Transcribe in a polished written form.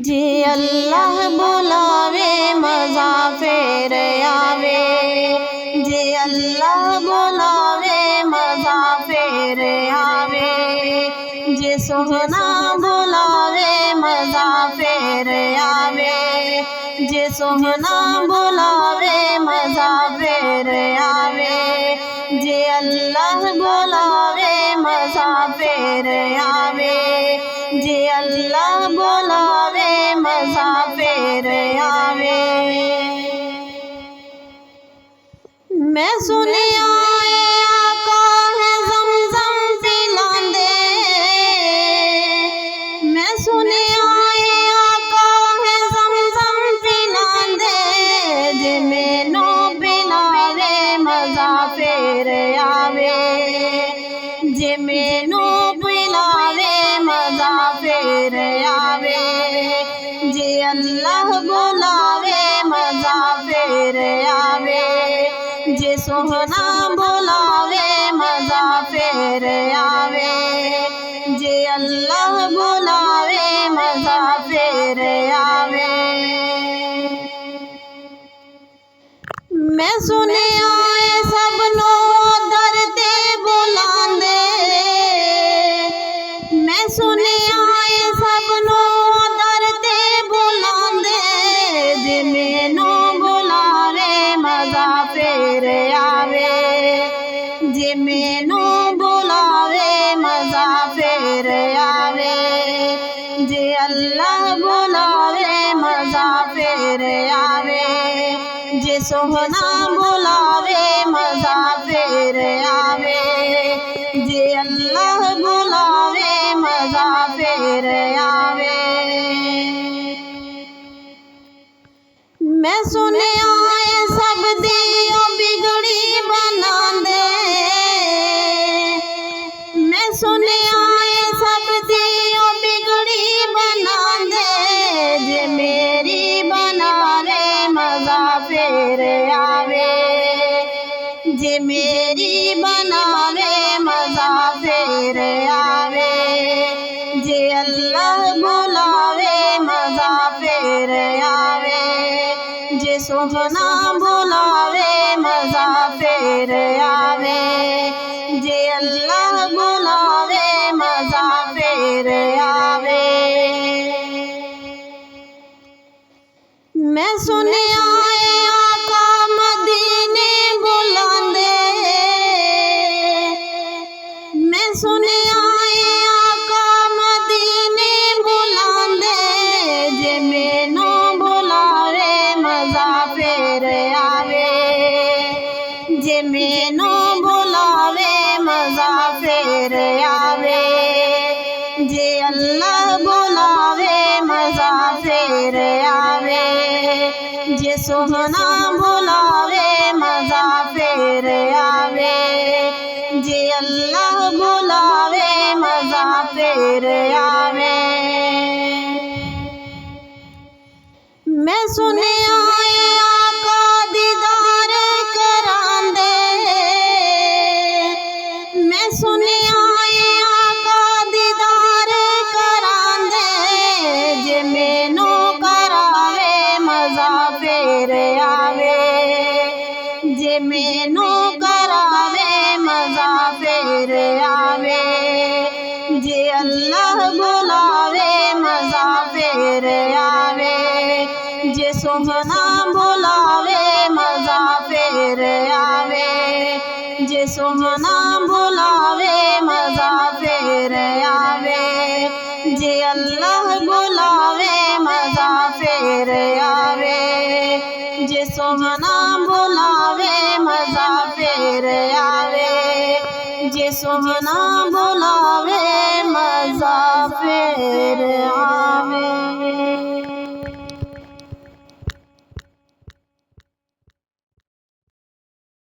जे अल्लाह बुलावे मज़ा फेर आवे, जे अल्लाह बुलावे मज़ा फेर आवे, जे सोहना बुलावे मज़ा फेर आवे, जे सोहना बुलावे मज़ा फेर आवे, जे अल्लाह बुलावे मज़ा फेर आवे, जे अल्लाह बुलावे मज़ा फेर आवे। मैं सुनिया आका है ज़मज़म पिलांदे, मैं सुनिया आका है ज़मज़म पिलांदे, जे मैनू पिलावे मज़ा फेर आवे, जे मैनू पिलावे मज़ा फेर आवे, जे अल्लाह बुलावे मज़ा फेर आवे, जे सोहना बुलावे मज़ा फेर आवे, जे अल्लाह बुलावे मज़ा फेर आवे। मैं सुनिया सब नो दर ते बुलांदे, मैं सुनिया सब नो दर ते बुलांदे, जे मैनू बुलावे मज़ा फेर आवे, जे मैनू बुलावे मज़ा फेर आवे, जे अल्लाह बुलावे मज़ा फेर आवे, जे सोहना बुलावे मज़ा फेर आवे, जे अल्लाह बुलावे मज़ा फेर आवे। मैं सुनिया सब दियों बिगड़ी बनांदे, मैं सुनिया सब दियों बिगड़ी बनांदे, जे मेरी बनावे मज़ा फेर आवे, जे मेरी बनावे मज़ा फेर आवे, जे अल्लाह बुलावे मज़ा फेर आवे, जे सोहना बुलावे मज़ा फेर आवे, जे अल्लाह बुलावे मज़ा फेर आवे। मैं सुनिया आका मदीने बुलांदे, मैं सुनिया आका मदीने बुलांदे, जे मैनू बुलावे मज़ा फेर आवे, जे मैनू बुलावे मज़ा फेर आवे, जे अल्लाह बुलावे मज़ा फेर आवे, जे सोहना बुलावे मज़ा फेर आवे, जे अल्लाह बुलावे मज़ा फेर आवे। मैं सुनिया आका दीदार करांदे, मैं सुनिया आका दीदार करांदे, जे मैनू करावे मज़ा फेर आवे, जे मैनू करावे मज़ा फेर आवे, जे अल्लाह बुलावे मज़ा फेर आवे, जे सोहना बुलावे मज़ा फेर आवे, जे सोहना बुलावे मज़ा फेर आवे, जे अल्लाह बुलावे मज़ा फेर आवे, जे सोहना बुलावे मज़ा फेर आवे, जे सोहना